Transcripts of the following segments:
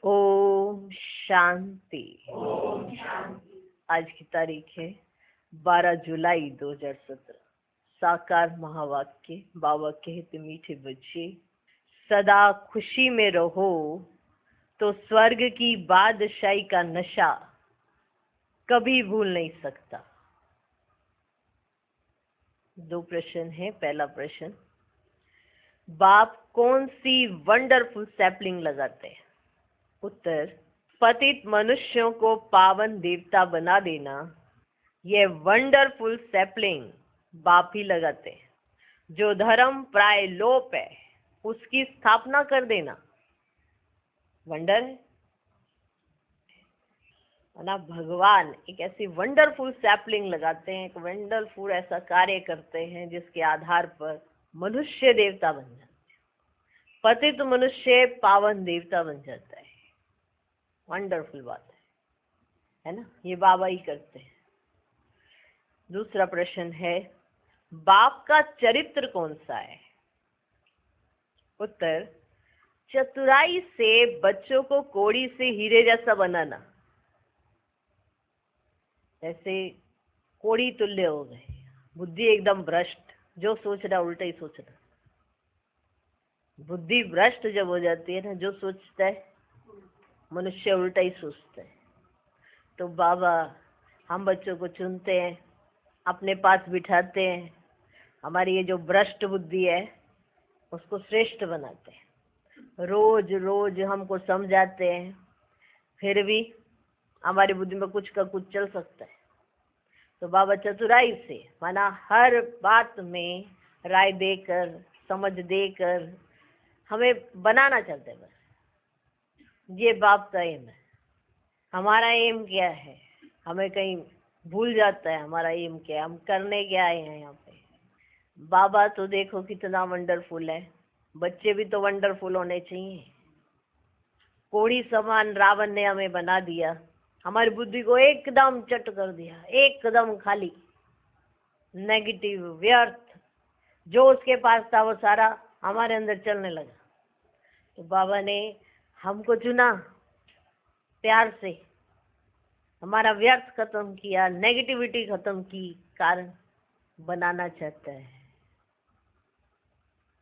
ओम शांति। आज की तारीख है 12 जुलाई 2017। साकार महावाक्य। बाबा कहते मीठे बच्चे, सदा खुशी में रहो तो स्वर्ग की बादशाही का नशा कभी भूल नहीं सकता। दो प्रश्न है। पहला प्रश्न, बाप कौन सी वंडरफुल सैपलिंग लगाते हैं? उत्तर, पतित मनुष्यों को पावन देवता बना देना, यह वंडरफुल सैपलिंग बाप ही लगाते हैं। जो धर्म प्राय लोप है उसकी स्थापना कर देना वंडर है ना। भगवान एक ऐसी वंडरफुल सैपलिंग लगाते हैं, एक वंडरफुल ऐसा कार्य करते हैं जिसके आधार पर मनुष्य देवता बन जाते हैं। पतित मनुष्य पावन देवता बन जाता है। वंडरफुल बात है ना। ये बाबा ही करते हैं। दूसरा प्रश्न है, बाप का चरित्र कौन सा है? उत्तर, चतुराई से बच्चों को कोड़ी से हीरे जैसा बनाना। जैसे कोड़ी तुल्य हो गए, बुद्धि एकदम भ्रष्ट, जो सोच रहा उल्टा ही सोच रहा। बुद्धि भ्रष्ट जब हो जाती है ना, जो सोचता है मनुष्य उल्टा ही सोचता है। तो बाबा हम बच्चों को चुनते हैं, अपने पास बिठाते हैं, हमारी ये जो भ्रष्ट बुद्धि है उसको श्रेष्ठ बनाते हैं। रोज रोज हमको समझाते हैं, फिर भी हमारी बुद्धि में कुछ का कुछ चल सकता है। तो बाबा चतुराई से, माना हर बात में राय देकर, समझ देकर हमें बनाना चाहते हैं। बस ये बाप का एम है। हमारा एम क्या है? हमें कहीं भूल जाता है हमारा एम क्या है, हम करने क्या आए हैं यहाँ पे। बाबा तो देखो कितना वंडरफुल है, बच्चे भी तो वंडरफुल होने चाहिए। कोड़ी समान रावण ने हमें बना दिया, हमारी बुद्धि को एकदम चट कर दिया, एकदम खाली, नेगेटिव, व्यर्थ। जो उसके पास था वो सारा हमारे अंदर चलने लगा। तो बाबा ने हमको चुना, प्यार से हमारा व्यर्थ खत्म किया, नेगेटिविटी खत्म की, कारण बनाना चाहता है,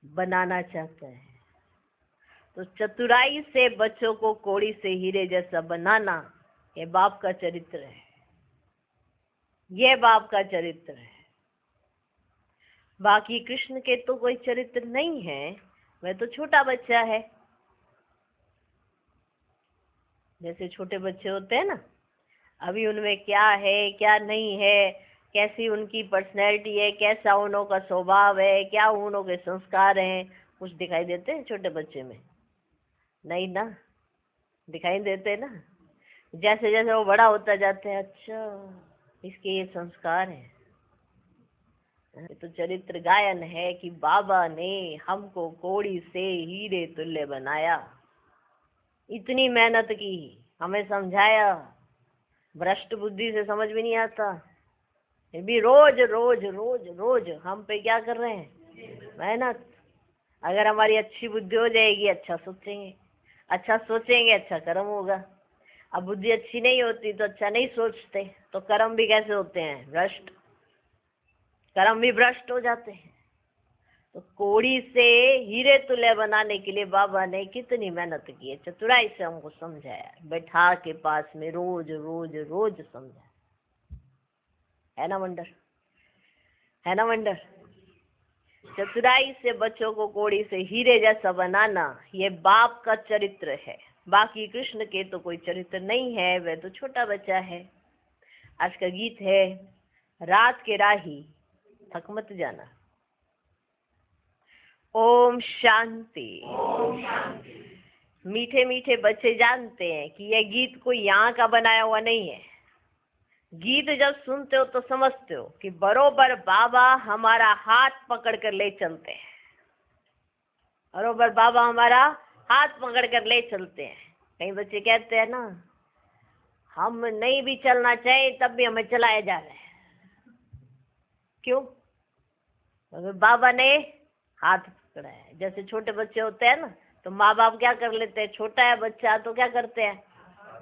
बनाना चाहता है। तो चतुराई से बच्चों को कोड़ी से हीरे जैसा बनाना, ये बाप का चरित्र है। ये बाप का चरित्र है। बाकी कृष्ण के तो कोई चरित्र नहीं है, वह तो छोटा बच्चा है। जैसे छोटे बच्चे होते हैं ना, अभी उनमें क्या है क्या नहीं है, कैसी उनकी पर्सनैलिटी है, कैसा उनों का स्वभाव है, क्या उनों के संस्कार हैं, कुछ दिखाई देते हैं छोटे बच्चे में? नहीं ना, दिखाई देते ना। जैसे जैसे वो बड़ा होता जाता है, अच्छा इसके ये संस्कार हैं। तो चरित्र गायन है कि बाबा ने हमको कोड़ी से हीरे तुल्य बनाया, इतनी मेहनत की, हमें समझाया, भ्रष्ट बुद्धि से समझ भी नहीं आता, फिर भी रोज रोज रोज रोज हम पे क्या कर रहे हैं? मेहनत। अगर हमारी अच्छी बुद्धि हो जाएगी, अच्छा सोचेंगे, अच्छा सोचेंगे, अच्छा कर्म होगा। अब बुद्धि अच्छी नहीं होती तो अच्छा नहीं सोचते, तो कर्म भी कैसे होते हैं? भ्रष्ट। कर्म भी भ्रष्ट हो जाते हैं। तो कोड़ी से हीरे तुल्य बनाने के लिए बाबा ने कितनी मेहनत की है, चतुराई से हमको समझाया, बैठा के पास में रोज रोज रोज समझाया। है ना वंडर? है ना वंडर? चतुराई से बच्चों को कोड़ी से हीरे जैसा बनाना, ये बाप का चरित्र है। बाकी कृष्ण के तो कोई चरित्र नहीं है, वह तो छोटा बच्चा है। आज का गीत है, रात के राही थक मत जाना। ओम शांति। मीठे मीठे बच्चे जानते हैं कि यह गीत कोई यहाँ का बनाया हुआ नहीं है। गीत जब सुनते हो तो समझते हो कि बरोबर बाबा हमारा हाथ पकड़ कर ले चलते हैं। बरोबर बाबा हमारा हाथ पकड़ कर ले चलते हैं। कई बच्चे कहते हैं ना, हम नहीं भी चलना चाहे तब भी हमें चलाया जा रहा है। क्यों? बाबा ने हाथ पकड़ा है। जैसे छोटे बच्चे होते हैं ना, तो माँ बाप क्या कर लेते हैं, छोटा है बच्चा तो क्या करते हैं,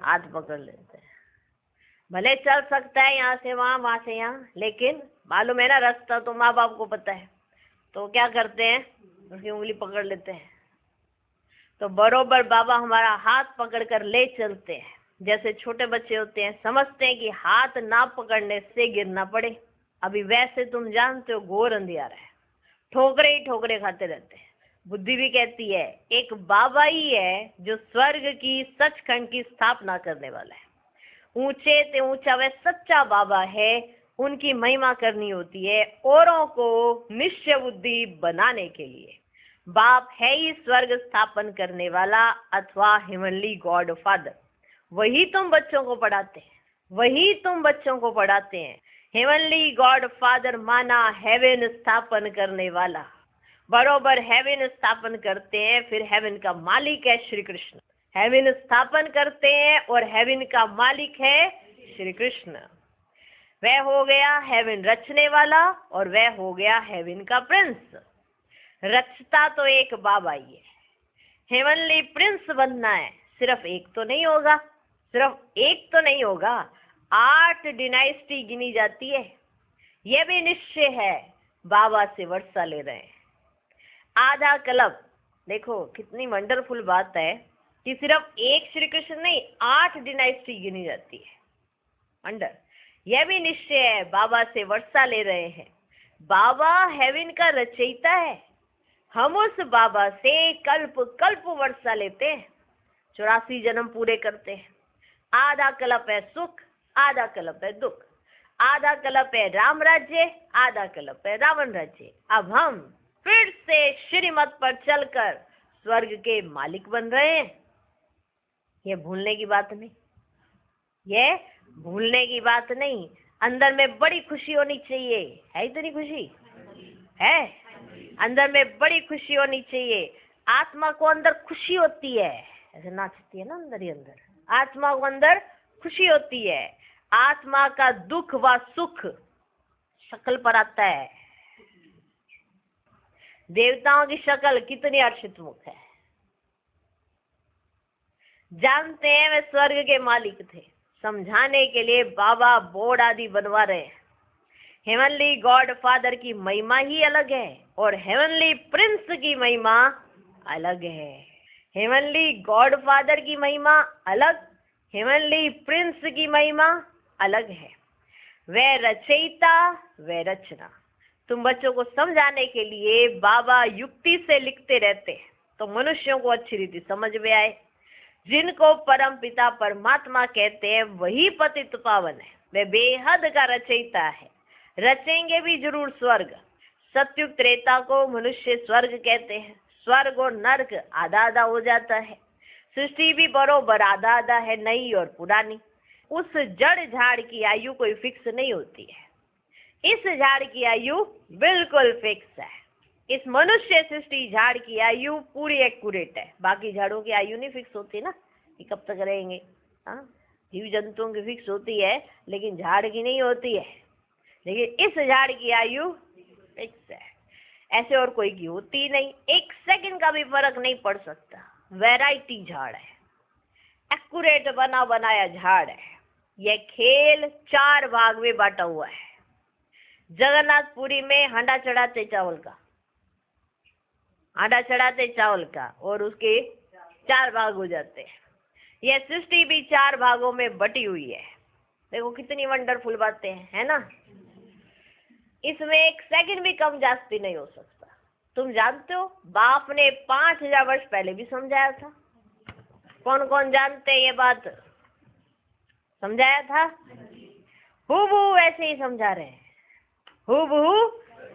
हाथ पकड़ लेते हैं। भले चल सकता है यहाँ से वहाँ से यहाँ, लेकिन मालूम है ना रास्ता, तो माँ बाप को पता है, तो क्या करते हैं, उसकी उंगली पकड़ लेते हैं। तो बरोबर बाबा हमारा हाथ पकड़कर ले चलते हैं। जैसे छोटे बच्चे होते हैं, समझते हैं कि हाथ ना पकड़ने से गिरना पड़े। अभी वैसे तुम जानते हो घोर अंधियारा है, ठोकरे ही ठोकरे खाते रहते हैं। बुद्धि भी कहती है एक बाबा ही है जो स्वर्ग की सचखंड की स्थापना करने वाला है। ऊंचे से ऊंचा वह सच्चा बाबा है, उनकी महिमा करनी होती है औरों को निश्चय बुद्धि बनाने के लिए। बाप है ही स्वर्ग स्थापन करने वाला अथवा हेवनली गॉड फादर। वही तुम बच्चों को पढ़ाते हैं, वही तुम बच्चों को पढ़ाते हैं। हेवनली गॉड फादर माना हेवन स्थापन करने वाला, बरोबर हेवन स्थापन करते हैं, फिर हेवन का मालिक है श्री कृष्ण। हेवन स्थापन करते हैं और हेवन का मालिक है श्री कृष्ण। वह हो गया हेवन रचने वाला और वह हो गया हेवन का प्रिंस। रचता तो एक बाबा ही है, हेवनली प्रिंस बनना है, सिर्फ एक तो नहीं होगा, सिर्फ एक तो नहीं होगा, 8 डिनाइस्टी गिनी जाती है। यह भी निश्चय है, बाबा से वर्षा ले रहे हैं। आधा कल्प, देखो कितनी वंडरफुल बात है कि सिर्फ एक श्री कृष्ण नहीं, 8 डिनाइस्टी गिनी जाती है। वंडर। यह भी निश्चय है, बाबा से वर्षा ले रहे हैं। बाबा हेवन का रचयिता है, हम उस बाबा से कल्प कल्प वर्षा लेते हैं, 84 जन्म पूरे करते हैं। आधा कल्प है सुख, आधा कल्प है दुख, आधा कल्प है राम राज्य, आधा कल्प है रावण राज्य। अब हम फिर से श्रीमत पर चलकर स्वर्ग के मालिक बन रहे हैं। ये भूलने की बात नहीं, ये भूलने की बात नहीं। अंदर में बड़ी खुशी होनी चाहिए, है इतनी खुशी है, अंदर में बड़ी खुशी होनी चाहिए। आत्मा को अंदर खुशी होती है, ऐसे नाचती है ना अंदर ही अंदर, आत्मा को अंदर खुशी होती है। आत्मा का दुख व सुख शक्ल पर आता है। देवताओं की शक्ल कितनी हर्षित मुख है, जानते हैं वे स्वर्ग के मालिक थे। समझाने के लिए बाबा बोर्ड आदि बनवा रहे हैं। हेवनली गॉड फादर की महिमा ही अलग है और हेवनली प्रिंस की महिमा अलग है। हेवनली गॉड फादर की महिमा अलग, हेवनली प्रिंस की महिमा अलग है। वह रचयिता, वह रचना। तुम बच्चों को समझाने के लिए बाबा युक्ति से लिखते रहते हैं तो मनुष्यों को अच्छी रीति समझ में आए। जिनको परम पिता परमात्मा कहते हैं वही पतित पावन है, वह बेहद का रचयिता है। रचेंगे भी जरूर स्वर्ग। सत्युग त्रेता को मनुष्य स्वर्ग कहते हैं। स्वर्ग और नर्क आधा आधा हो जाता है। सृष्टि भी बरोबर आधा आधा है, नई और पुरानी। उस जड़ झाड़ की आयु कोई फिक्स नहीं होती है, इस झाड़ की आयु बिल्कुल फिक्स है। इस मनुष्य सृष्टि झाड़ की आयु पूरी एक्यूरेट है। बाकी झाड़ों की आयु नहीं फिक्स होती ना, कि कब तक रहेंगे। हाँ, जीव जंतुओं की फिक्स होती है लेकिन झाड़ की नहीं होती है। लेकिन इस झाड़ की आयु फिक्स है, ऐसे और कोई की होती नहीं। 1 सेकंड का भी फर्क नहीं पड़ सकता। वैरायटी झाड़ है, एक्यूरेट बना बनाया झाड़ है। यह खेल 4 भाग में बांटा हुआ है। जगन्नाथपुरी में हांडा चढ़ाते चावल का, हांडा चढ़ाते चावल का, और उसके 4 भाग हो जाते हैं। यह सृष्टि भी 4 भागों में बटी हुई है। देखो कितनी वंडरफुल बातें हैं, है ना। इसमें 1 सेकंड भी कम जास्ती नहीं हो सकता। तुम जानते हो बाप ने 5000 वर्ष पहले भी समझाया था। कौन कौन जानते हैं ये बात? समझाया था, हूबहू वैसे ही समझा रहे हैं, हूबहू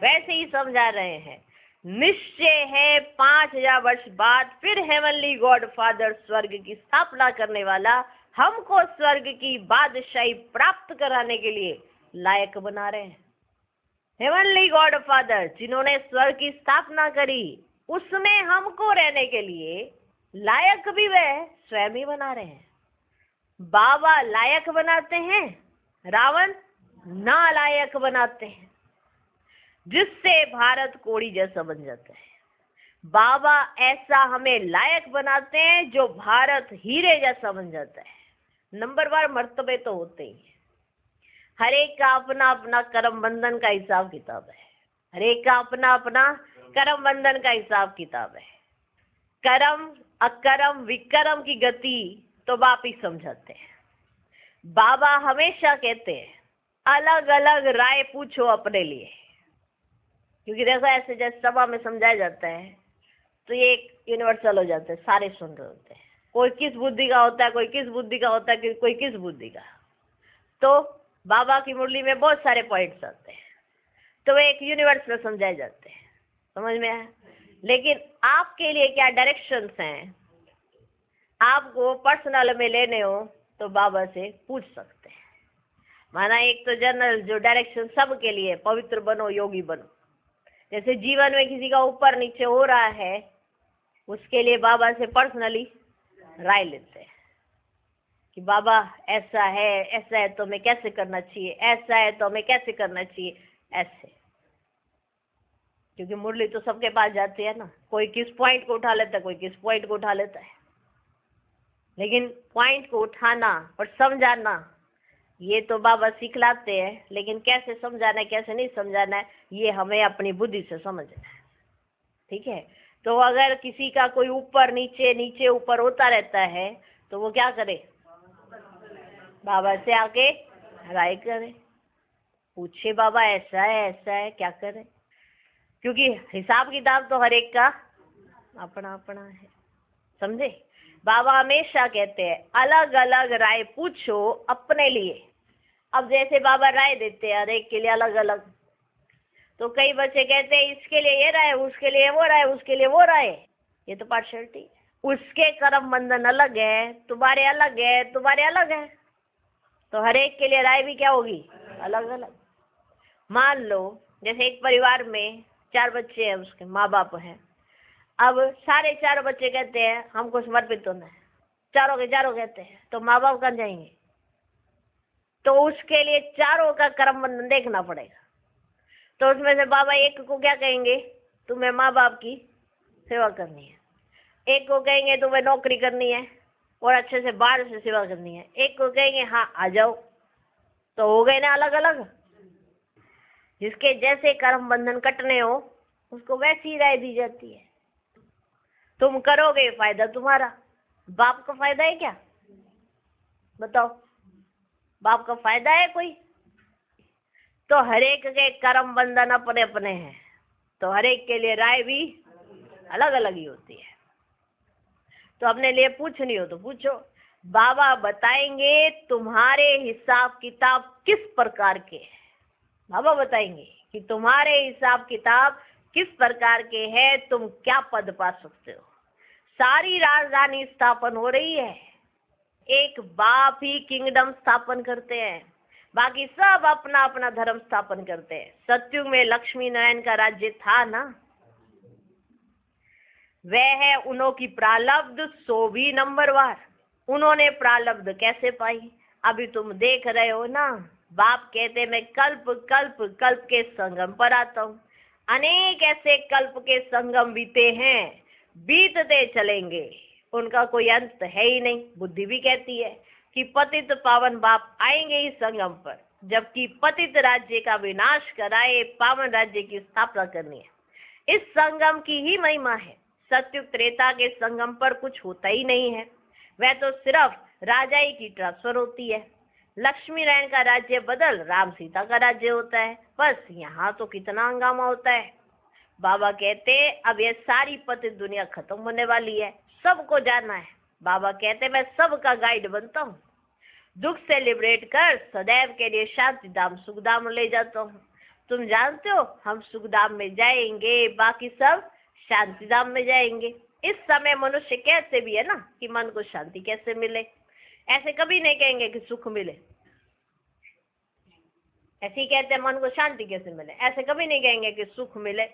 वैसे ही समझा रहे हैं। निश्चय है 5000 वर्ष बाद फिर हेवनली गॉड फादर स्वर्ग की स्थापना करने वाला हमको स्वर्ग की बादशाही प्राप्त कराने के लिए लायक बना रहे हैं। हेवनली गॉड फादर जिन्होंने स्वर्ग की स्थापना करी, उसमें हमको रहने के लिए लायक भी वह स्वयं ही बना रहे हैं। बाबा लायक बनाते हैं, रावण नालायक बनाते हैं, जिससे भारत कोड़ी जैसा बन जाता है। बाबा ऐसा हमें लायक बनाते हैं जो भारत हीरे जैसा बन जाता है। नंबरवार मर्तबे तो होते ही हैं। हर एक का अपना अपना कर्म बंधन का हिसाब किताब है। हर एक का अपना अपना कर्म बंधन का हिसाब किताब है। कर्म अकर्म विकर्म की गति तो बाप ही समझाते हैं। बाबा हमेशा कहते हैं अलग अलग राय पूछो अपने लिए, क्योंकि देखो ऐसे जैसे सभा में समझाया जाता है तो ये एक यूनिवर्सल हो जाता है, सारे सुन रहे होते हैं। कोई किस बुद्धि का होता है, कोई किस बुद्धि का होता है, कोई किस बुद्धि का। तो बाबा की मुरली में बहुत सारे पॉइंट्स आते हैं, तो वे एक यूनिवर्स में समझाए जाते हैं। समझ में आया? लेकिन आपके लिए क्या डायरेक्शंस हैं, आपको पर्सनल में लेने हो तो बाबा से पूछ सकते हैं। माना एक तो जनरल जो डायरेक्शन सबके लिए, पवित्र बनो, योगी बनो। जैसे जीवन में किसी का ऊपर नीचे हो रहा है, उसके लिए बाबा से पर्सनली राय लेते हैं कि बाबा ऐसा है तो हमें कैसे करना चाहिए, ऐसा है तो हमें कैसे करना चाहिए, ऐसे। क्योंकि मुरली तो सबके पास जाती है ना, कोई किस पॉइंट को उठा लेता है, कोई किस पॉइंट को उठा लेता है। लेकिन पॉइंट को उठाना और समझाना ये तो बाबा सिखलाते हैं, लेकिन कैसे समझाना है कैसे नहीं समझाना है ये हमें अपनी बुद्धि से समझना है। ठीक है? तो अगर किसी का कोई ऊपर नीचे नीचे ऊपर होता रहता है तो वो क्या करे? बाबा से आके राय करे, पूछे बाबा ऐसा है क्या करे। क्योंकि हिसाब किताब तो हर एक का अपना अपना है। समझे? बाबा हमेशा कहते हैं अलग अलग राय पूछो अपने लिए। अब जैसे बाबा राय देते हैं हर एक के लिए अलग अलग, तो कई बच्चे कहते हैं इसके लिए ये राय, उसके लिए वो राय, उसके लिए वो राय। ये तो पार्शियलिटी। उसके कर्म बंधन अलग है, तुम्हारे अलग है, तुम्हारे अलग है, तो हर एक के लिए राय भी क्या होगी? अलग अलग। मान लो जैसे एक परिवार में 4 बच्चे हैं, उसके माँ बाप हैं। अब सारे 4 बच्चे कहते हैं हमको समर्पित होना है, चारों के चारों कहते हैं, तो माँ बाप कहाँ जाएंगे? तो उसके लिए चारों का कर्म बंधन देखना पड़ेगा। तो उसमें से बाबा एक को क्या कहेंगे? तुम्हें माँ बाप की सेवा करनी है। एक को कहेंगे तुम्हें नौकरी करनी है और अच्छे से बाहर से सेवा करनी है। एक को कहेंगे हाँ आ जाओ। तो हो गए ना अलग अलग। जिसके जैसे कर्म बंधन कटने हो उसको वैसी राय दी जाती है। तुम करोगे फायदा तुम्हारा, बाप का फायदा है क्या? बताओ, बाप का फायदा है कोई? तो हर एक के कर्म बंधन अपने अपने हैं, तो हर एक के लिए राय भी अलग अलग ही होती है। तो अपने लिए पूछनी हो तो पूछो, बाबा बताएंगे तुम्हारे हिसाब किताब किस प्रकार के हैं। बाबा बताएंगे कि तुम्हारे हिसाब किताब किस प्रकार के हैं, तुम क्या पद पा सकते हो। सारी राजधानी स्थापन हो रही है, एक बाप ही किंगडम स्थापन करते हैं, बाकी सब अपना अपना धर्म स्थापन करते हैं। सतयुग में लक्ष्मी नारायण का राज्य था ना, वह है उन्हों की प्रारब्ध, सो भी नंबरवार। उन्होंने प्रारब्ध कैसे पाई? अभी तुम देख रहे हो ना, बाप कहते मैं कल्प कल्प कल्प के संगम पर आता हूँ। अनेक ऐसे कल्प के संगम बीते हैं, बीतते चलेंगे, उनका कोई अंत है ही नहीं। बुद्धि भी कहती है कि पतित पावन बाप आएंगे इस संगम पर, जबकि पतित राज्य का विनाश कराए पावन राज्य की स्थापना करनी है। इस संगम की ही महिमा है। सत्युग त्रेता के संगम पर कुछ होता ही नहीं है, वह तो सिर्फ राजाई की ट्रांसफर होती है। लक्ष्मी नारायण का राज्य बदल राम सीता का राज्य होता है, बस यहाँ तो कितना हंगामा होता है। बाबा कहते अब ये सारी पतित दुनिया खत्म होने वाली है, सबको जाना है। बाबा कहते मैं सबका गाइड बनता हूँ, दुख से लिबरेट कर सदैव के लिए शांति धाम सुख धाम ले जाता हूँ। तुम जानते हो हम सुख धाम में जाएंगे, बाकी सब शांति धाम में जाएंगे। इस समय मनुष्य कैसे भी है ना कि मन को शांति कैसे मिले, ऐसे कभी नहीं कहेंगे कि सुख मिले। ऐसे ही कहते हैं मन को शांति कैसे मिले, ऐसे कभी नहीं कहेंगे कि सुख मिले।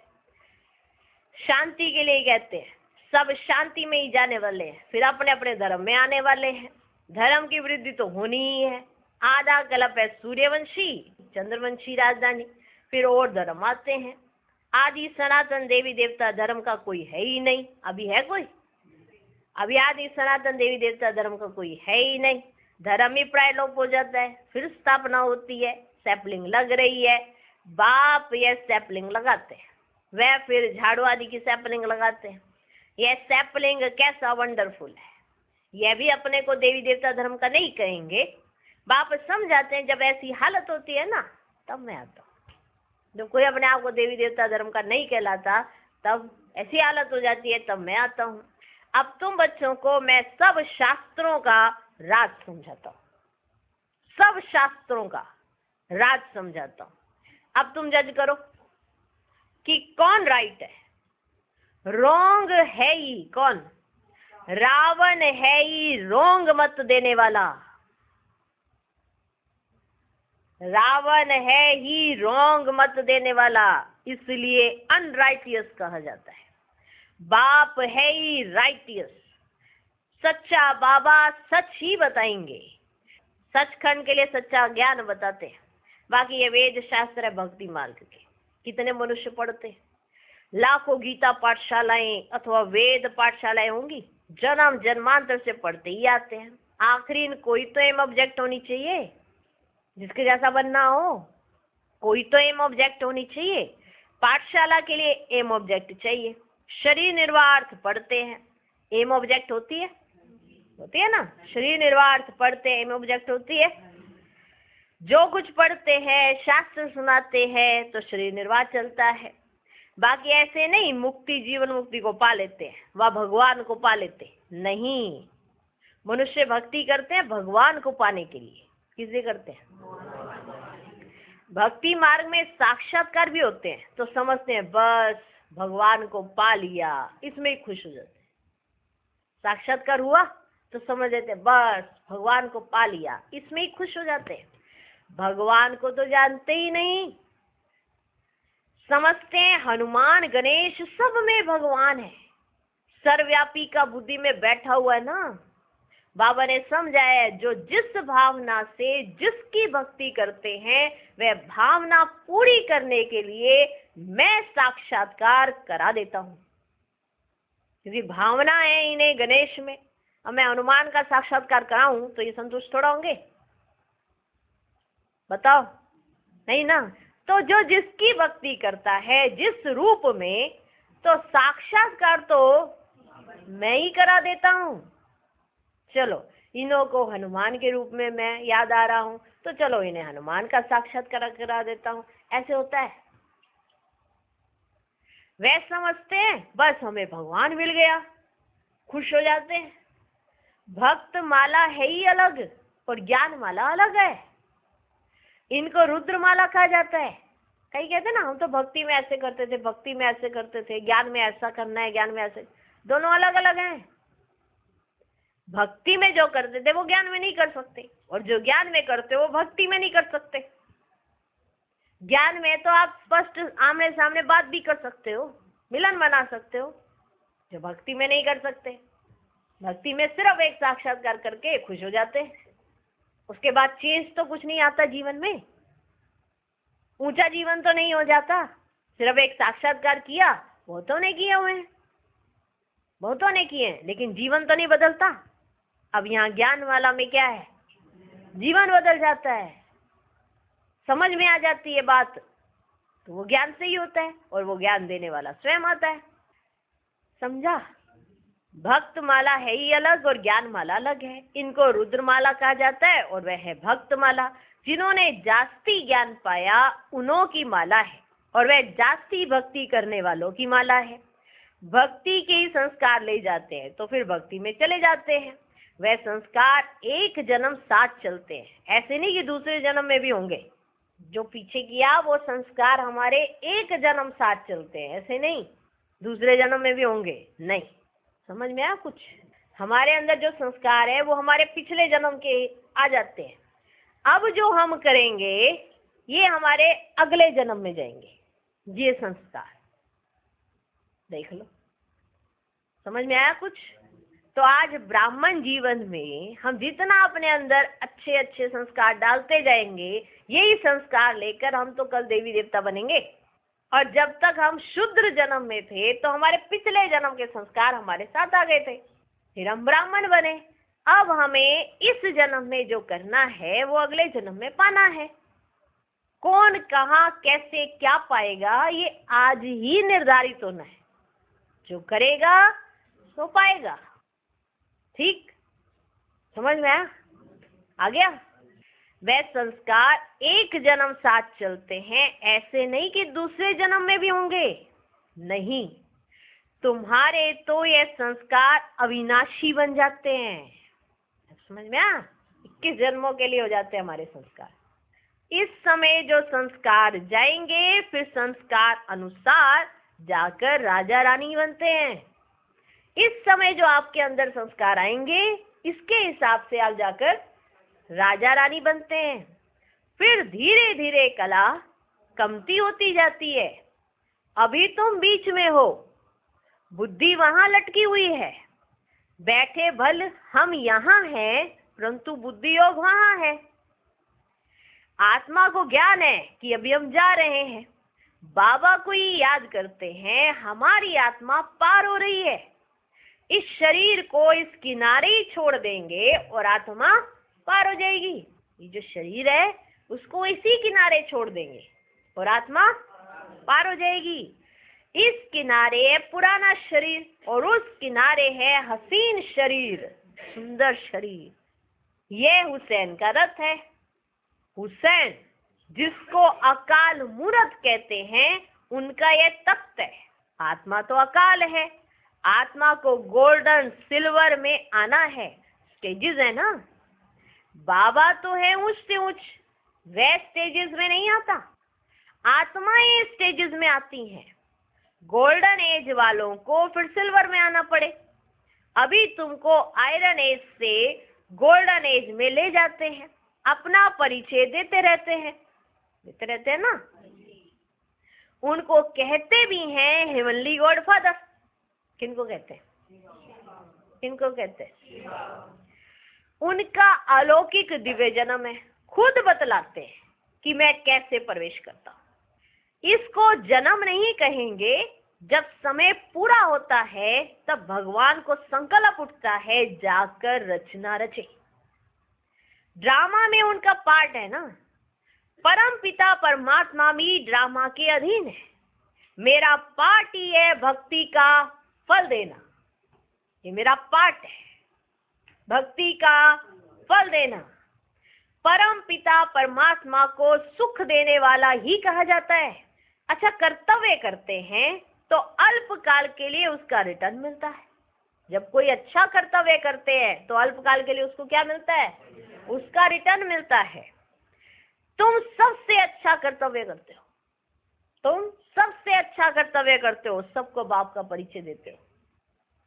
शांति के लिए कहते हैं, सब शांति में ही जाने वाले हैं, फिर अपने अपने धर्म में आने वाले हैं। धर्म की वृद्धि तो होनी ही है। आधा कल्प है सूर्यवंशी चंद्रवंशी राजधानी, फिर और धर्म आते हैं। आदि सनातन देवी देवता धर्म का कोई है ही नहीं। अभी है कोई? अभी आदि सनातन देवी देवता धर्म का कोई है ही नहीं। धर्म ही प्राय लोप हो जाता है, फिर स्थापना होती है, सैपलिंग लग रही है। बाप ये सैपलिंग लगाते हैं, वह फिर झाड़ू आदि की सैपलिंग लगाते हैं। यह सैपलिंग कैसा वंडरफुल है। यह भी अपने को देवी देवता धर्म का नहीं कहेंगे। बाप समझाते हैं जब ऐसी हालत होती है ना, तब मैं आता हूँ। जब कोई अपने आप को देवी देवता धर्म का नहीं कहलाता, तब ऐसी हालत हो जाती है, तब मैं आता हूँ। अब तुम बच्चों को मैं सब शास्त्रों का राज समझाता हूँ, सब शास्त्रों का राज समझाता हूँ। अब तुम जज करो कि कौन राइट है, रोंग है ही कौन? रावण है ही रोंग मत देने वाला। रावण है ही रोंग मत देने वाला, इसलिए अनराइटियस कहा जाता है। बाप है ही राइटियस, सच्चा बाबा सच ही बताएंगे। सचखंड के लिए सच्चा ज्ञान बताते हैं। बाकी ये वेद शास्त्र है भक्ति मार्ग के। कितने मनुष्य पढ़ते हैं? लाखों गीता पाठशालाएं अथवा वेद पाठशालाएं होंगी, जन्म जन्मांतर से पढ़ते ही आते हैं। आखिरी कोई तो एम ऑब्जेक्ट होनी चाहिए, जिसके जैसा बनना हो। कोई तो एम ऑब्जेक्ट होनी चाहिए। पाठशाला के लिए एम ऑब्जेक्ट चाहिए। शरीर निर्वाह पढ़ते हैं, एम ऑब्जेक्ट होती है ना। शरीर निर्वाह पढ़ते हैं, एम ऑब्जेक्ट होती है। जो कुछ पढ़ते हैं, शास्त्र सुनाते हैं, तो शरीर निर्वाह चलता है। बाकी ऐसे नहीं मुक्ति जीवन मुक्ति को पा लेते हैं, वह भगवान को पा लेते नहीं। मनुष्य भक्ति करते हैं भगवान को पाने के लिए। किसे करते हैं? भक्ति मार्ग में साक्षात्कार भी होते हैं, तो समझते हैं बस भगवान को पा लिया, इसमें ही खुश हो जाते हैं। साक्षात्कार हुआ तो समझ लेते हैं बस भगवान को पा लिया, इसमें ही खुश हो जाते हैं। भगवान को तो जानते ही नहीं, समझते हैं हनुमान गणेश सब में भगवान है, सर्वव्यापी का बुद्धि में बैठा हुआ है ना। बाबा ने समझाया है जो जिस भावना से जिसकी भक्ति करते हैं, वह भावना पूरी करने के लिए मैं साक्षात्कार करा देता हूँ। क्योंकि भावना है इन्हें गणेश में, अब मैं हनुमान का साक्षात्कार कराऊं तो ये संतुष्ट थोड़ा होंगे? बताओ, नहीं ना। तो जो जिसकी भक्ति करता है जिस रूप में, तो साक्षात्कार तो मैं ही करा देता हूँ। चलो इन्हों को हनुमान के रूप में मैं याद आ रहा हूँ, तो चलो इन्हें हनुमान का साक्षात्कार करा देता हूँ। ऐसे होता है। वे समझते हैं बस हमें भगवान मिल गया, खुश हो जाते हैं। भक्त माला है ही अलग और ज्ञान माला अलग है। इनको रुद्र माला कहा जाता है। कई कहते हैं ना हम तो भक्ति में ऐसे करते थे, भक्ति में ऐसे करते थे, ज्ञान में ऐसा करना है, ज्ञान में ऐसे। दोनों अलग अलग हैं। भक्ति में जो करते थे वो ज्ञान में नहीं कर सकते, और जो ज्ञान में करते वो भक्ति में नहीं कर सकते। ज्ञान में तो आप स्पष्ट आमने सामने बात भी कर सकते हो, मिलन बना सकते हो, जो भक्ति में नहीं कर सकते। भक्ति में सिर्फ एक साक्षात्कार करके खुश हो जाते हैं, उसके बाद चेंज तो कुछ नहीं आता जीवन में, ऊंचा जीवन तो नहीं हो जाता। सिर्फ एक साक्षात्कार किया, बहुतों ने किए हुए हैं, बहुतों ने किए हैं, लेकिन जीवन तो नहीं बदलता। अब यहाँ ज्ञान वाला में क्या है, जीवन बदल जाता है, समझ में आ जाती है बात, तो वो ज्ञान से ही होता है, और वो ज्ञान देने वाला स्वयं आता है। समझा? भक्त माला है ही अलग और ज्ञान माला अलग है। इनको रुद्र माला कहा जाता है, और वह है भक्त माला। जिन्होंने जास्ती ज्ञान पाया उन्हों की माला है, और वह जास्ती भक्ति करने वालों की माला है। भक्ति के ही संस्कार ले जाते हैं, तो फिर भक्ति में चले जाते हैं। वह संस्कार एक जन्म साथ चलते हैं, ऐसे नहीं कि दूसरे जन्म में भी होंगे। जो पीछे किया वो संस्कार हमारे एक जन्म साथ चलते हैं, ऐसे नहीं दूसरे जन्म में भी होंगे, नहीं। समझ में आया कुछ? हमारे अंदर जो संस्कार है वो हमारे पिछले जन्म के आ जाते हैं। अब जो हम करेंगे ये हमारे अगले जन्म में जाएंगे, ये संस्कार। देख लो, समझ में आया कुछ? तो आज ब्राह्मण जीवन में हम जितना अपने अंदर अच्छे अच्छे संस्कार डालते जाएंगे, यही संस्कार लेकर हम तो कल देवी देवता बनेंगे। और जब तक हम शूद्र जन्म में थे तो हमारे पिछले जन्म के संस्कार हमारे साथ आ गए थे, फिर हम ब्राह्मण बने। अब हमें इस जन्म में जो करना है वो अगले जन्म में पाना है। कौन कहाँ कैसे क्या पाएगा ये आज ही निर्धारित होना है। जो करेगा तो पाएगा। ठीक, समझ में आ गया? वह संस्कार एक जन्म साथ चलते हैं, ऐसे नहीं कि दूसरे जन्म में भी होंगे। नहीं, तुम्हारे तो ये संस्कार अविनाशी बन जाते हैं। समझ में 21 जन्मों के लिए हो जाते हैं हमारे संस्कार। इस समय जो संस्कार जाएंगे फिर संस्कार अनुसार जाकर राजा रानी बनते हैं। इस समय जो आपके अंदर संस्कार आएंगे इसके हिसाब से आप जाकर राजा रानी बनते हैं। फिर धीरे धीरे कला कमती होती जाती है। अभी तुम बीच में हो, बुद्धि वहां लटकी हुई है। बैठे भल हम यहाँ हैं परंतु बुद्धि योग वहां है। आत्मा को ज्ञान है कि अभी हम जा रहे हैं, बाबा को ही याद करते हैं, हमारी आत्मा पार हो रही है। इस शरीर को इस किनारे ही छोड़ देंगे और आत्मा पार हो जाएगी। ये जो शरीर है उसको इसी किनारे छोड़ देंगे और आत्मा पार हो जाएगी। इस किनारे है पुराना शरीर और उस किनारे है हसीन शरीर, सुंदर शरीर। ये हुसैन का रथ है। हुसैन जिसको अकाल मूर्त कहते हैं उनका ये तख्त है। आत्मा तो अकाल है, आत्मा को गोल्डन सिल्वर में आना है। स्टेजेस है ना, बाबा तो है ऊंच से ऊंच, वे स्टेजेस में नहीं आता। आत्माएं स्टेजेस में आती हैं। गोल्डन एज वालों को फिर सिल्वर में आना पड़े। अभी तुमको आयरन एज से गोल्डन एज में ले जाते हैं, अपना परिचय देते रहते हैं ना। उनको कहते भी हैं हेवनली गॉड फादर। किनको कहते हैं? किनको कहते हैं? उनका अलौकिक दिव्य जन्म है। खुद बतलाते हैं कि मैं कैसे प्रवेश करता हूं। इसको जन्म नहीं कहेंगे। जब समय पूरा होता है तब भगवान को संकल्प उठता है जाकर रचना रचे। ड्रामा में उनका पार्ट है ना। परम पिता परमात्मा भी ड्रामा के अधीन है। मेरा पार्ट ही है भक्ति का फल देना। ये मेरा पार्ट है, भक्ति का फल देना। परम पिता परमात्मा को सुख देने वाला ही कहा जाता है। अच्छा, कर्तव्य करते हैं तो अल्प काल के लिए उसका रिटर्न मिलता है। जब कोई अच्छा कर्तव्य करते हैं तो अल्प काल के लिए उसको क्या मिलता है? उसका रिटर्न मिलता है। तुम सबसे अच्छा कर्तव्य करते हो, तुम सबसे अच्छा कर्तव्य करते हो, सबको बाप का परिचय देते हो,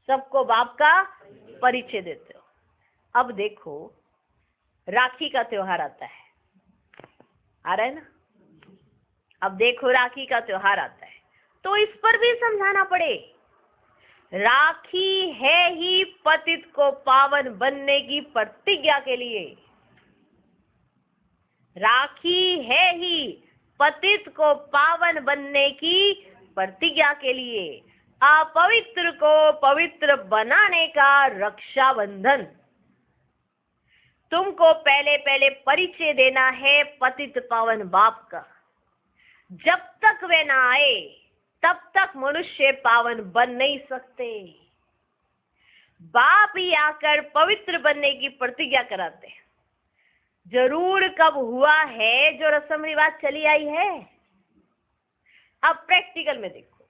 सबको बाप का परिचय देते हो। अब देखो, राखी का त्योहार आता है, आ रहा है ना। अब देखो, राखी का त्योहार आता है तो इस पर भी समझाना पड़े। राखी है ही पतित को पावन बनने की प्रतिज्ञा के लिए। राखी है ही पतित को पावन बनने की प्रतिज्ञा के लिए, अपवित्र को पवित्र बनाने का रक्षाबंधन। तुमको पहले पहले परिचय देना है पतित पावन बाप का। जब तक वे ना आए तब तक मनुष्य पावन बन नहीं सकते। बाप ही आकर पवित्र बनने की प्रतिज्ञा कराते हैं। जरूर कब हुआ है जो रस्म रिवाज चली आई है। अब प्रैक्टिकल में देखो,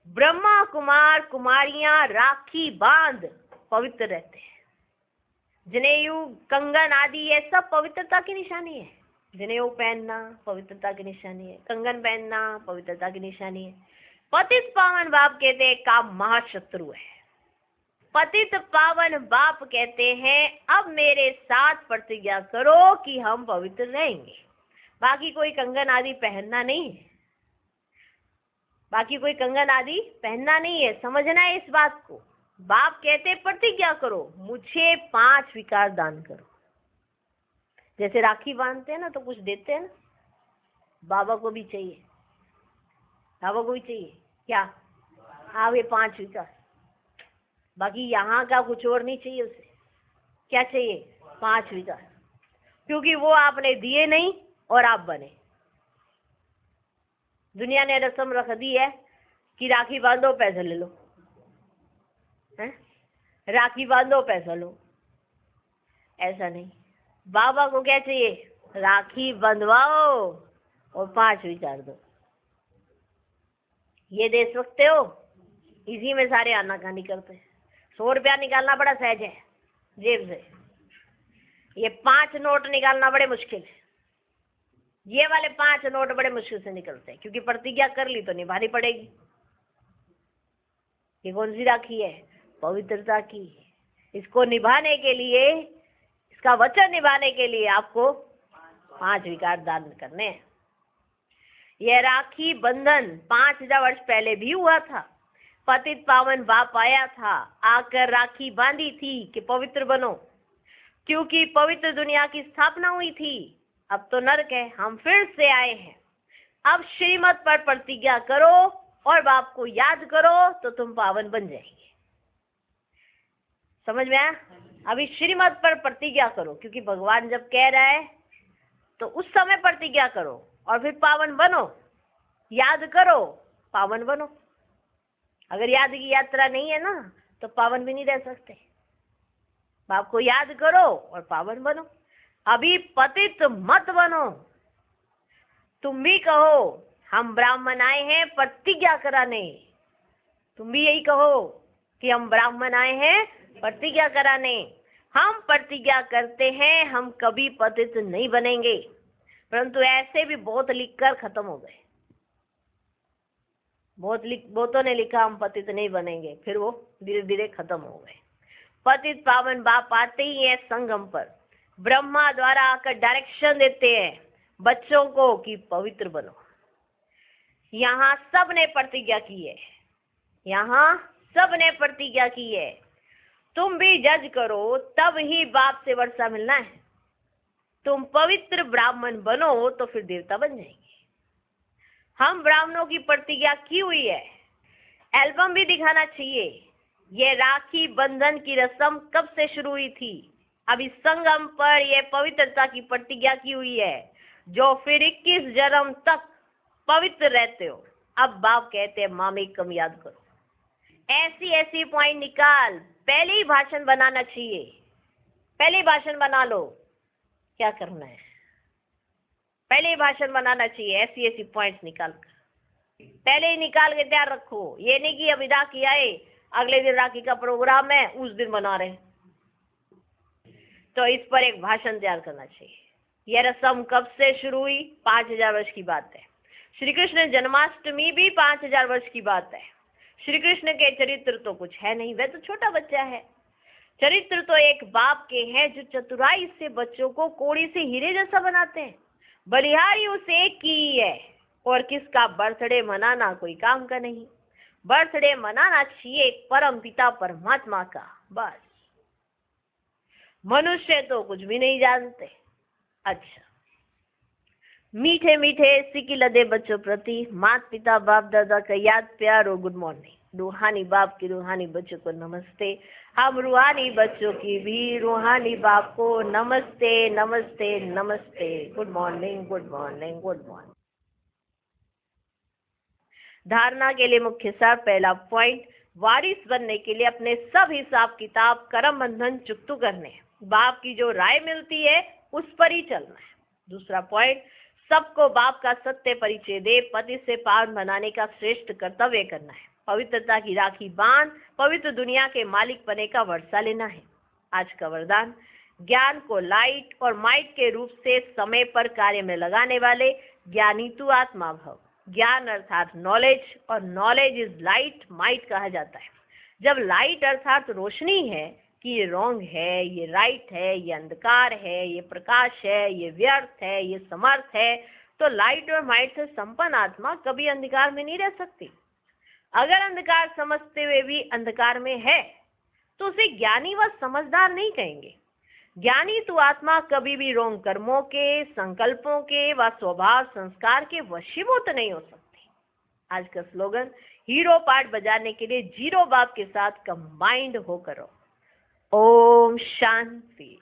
ब्रह्मा कुमार कुमारियां राखी बांध पवित्र रहते हैं। जनेऊ कंगन आदि ये सब पवित्रता की निशानी है। जनेऊ पहनना पवित्रता की निशानी है, कंगन पहनना पवित्रता की निशानी है। पतित पावन बाप कहते हैं काम महाशत्रु है। पतित पावन बाप कहते हैं अब मेरे साथ प्रतिज्ञा करो कि हम पवित्र रहेंगे। बाकी कोई कंगन आदि पहनना नहीं है, बाकी कोई कंगन आदि पहनना नहीं है। समझना है इस बात को। बाप कहते प्रतिज्ञा करो, मुझे 5 विकार दान करो। जैसे राखी बांधते हैं ना तो कुछ देते हैं ना, बाबा को भी चाहिए। हवा को भी चाहिए क्या? हाँ, ये 5 विकार, बाकी यहाँ का कुछ और नहीं चाहिए उसे। क्या चाहिए? 5 विकार, क्योंकि वो आपने दिए नहीं और आप बने। दुनिया ने रस्म रख दी है कि राखी बांधो पैसा ले लो, हैं? राखी बांधो पैसा लो, ऐसा नहीं। बाबा को क्या चाहिए? राखी बंधवाओ और 5 विचार दो। ये दे सकते हो, इसी में सारे आनाकानी करते हैं। 100 रुपया निकालना बड़ा सहज है जेब से, ये 5 नोट निकालना बड़े मुश्किल है। ये वाले 5 नोट बड़े मुश्किल से निकलते हैं, क्योंकि प्रतिज्ञा कर ली तो निभानी पड़ेगी। ये कौन सी राखी है? पवित्रता की। इसको निभाने के लिए, इसका वचन निभाने के लिए आपको 5 विकार दान करने हैं। यह राखी बंधन 5000 वर्ष पहले भी हुआ था। पतित पावन बाप आया था, आकर राखी बांधी थी कि पवित्र बनो, क्योंकि पवित्र दुनिया की स्थापना हुई थी। अब तो नरक है, हम फिर से आए हैं। अब श्रीमत पर प्रतिज्ञा करो और बाप को याद करो तो तुम पावन बन जाएंगे। समझ में आया? अभी श्रीमत पर प्रतिज्ञा करो, क्योंकि भगवान जब कह रहा है तो उस समय प्रतिज्ञा करो और फिर पावन बनो। याद करो, पावन बनो। अगर याद की यात्रा नहीं है ना तो पावन भी नहीं रह सकते। बाप को याद करो और पावन बनो। अभी पतित मत बनो। तुम भी कहो हम ब्राह्मण आए हैं प्रतिज्ञा कराने। तुम भी यही कहो कि हम ब्राह्मण आए हैं प्रतिज्ञा कराने। हम प्रतिज्ञा करते हैं हम कभी पतित नहीं बनेंगे, परंतु ऐसे भी बहुत लिखकर खत्म हो गए। बहुतों ने लिखा हम पतित नहीं बनेंगे, फिर वो धीरे धीरे खत्म हो गए। पतित पावन बाप आते ही है संगम पर, ब्रह्मा द्वारा आकर डायरेक्शन देते हैं बच्चों को कि पवित्र बनो। यहाँ सब ने प्रतिज्ञा की है, यहाँ सब ने प्रतिज्ञा की है। तुम भी जज करो, तब ही बाप से वर्षा मिलना है। तुम पवित्र ब्राह्मण बनो तो फिर देवता बन जाएंगे। हम ब्राह्मणों की प्रतिज्ञा की हुई है, एल्बम भी दिखाना चाहिए। ये राखी बंधन की रस्म कब से शुरू हुई थी? अब इस संगम पर यह पवित्रता की प्रतिज्ञा की हुई है, जो फिर 21 जन्म तक पवित्र रहते हो। अब बाप कहते हैं मामेकम याद करो। ऐसी पॉइंट निकाल। पहले ही भाषण बनाना चाहिए, पहले ही भाषण बना लो। क्या करना है? पहले ही भाषण बनाना चाहिए। ऐसी पॉइंट्स निकाल कर पहले ही निकाल के तैयार रखो। ये नहीं कि अब राखी आए, अगले दिन राखी का प्रोग्राम है, उस दिन बना रहे। तो इस पर एक भाषण तैयार करना चाहिए। यह रस्म कब से शुरू हुई? 5000 वर्ष की बात है। श्री कृष्ण जन्माष्टमी भी 5000 वर्ष की बात है। श्री कृष्ण के चरित्र तो कुछ है नहीं, वह तो छोटा बच्चा है। चरित्र तो एक बाप के हैं जो चतुराई से बच्चों को कोड़ी से हीरे जैसा बनाते हैं। बलिहारी उस एक की ही है, और किसका बर्थडे मनाना कोई काम का नहीं। बर्थडे मनाना चाहिए परम पिता परमात्मा का, बस। मनुष्य तो कुछ भी नहीं जानते। अच्छा, मीठे मीठे सिक्की लदे बच्चों प्रति माता पिता बाप दादा का याद प्यार और गुड मॉर्निंग। रूहानी बाप की रूहानी बच्चों को नमस्ते। हम रूहानी बच्चों की भी रूहानी बाप को नमस्ते नमस्ते नमस्ते। Good morning good morning good morning. धारणा के लिए मुख्य सार। पहला पॉइंट, वारिस बनने के लिए अपने सब हिसाब किताब कर्म बंधन चुकतू करने, बाप की जो राय मिलती है उस पर ही चलना है। दूसरा पॉइंट, सबको बाप का सत्य परिचय दे, पति से पावन बनाने का श्रेष्ठ कर्तव्य करना है। पवित्रता की राखी बांध पवित्र दुनिया के मालिक बने का वर्षा लेना है। आज का वरदान, ज्ञान को लाइट और माइट के रूप से समय पर कार्य में लगाने वाले ज्ञानी तू आत्मा भव। ज्ञान अर्थात नॉलेज, और नॉलेज इज लाइट, माइट कहा जाता है। जब लाइट अर्थात रोशनी है कि ये रॉन्ग है, ये राइट है, ये अंधकार है, ये प्रकाश है, ये व्यर्थ है, ये समर्थ है, तो लाइट और माइट से संपन्न आत्मा कभी अंधकार में नहीं रह सकती। अगर अंधकार समझते हुए भी अंधकार में है तो उसे ज्ञानी व समझदार नहीं कहेंगे। ज्ञानी तो आत्मा कभी भी रोंग कर्मों के, संकल्पों के व स्वभाव संस्कार के वशीभूत नहीं हो सकती। आज का स्लोगन, हीरो पार्ट बजाने के लिए जीरो बाप के साथ कंबाइंड होकर। ओम शांति।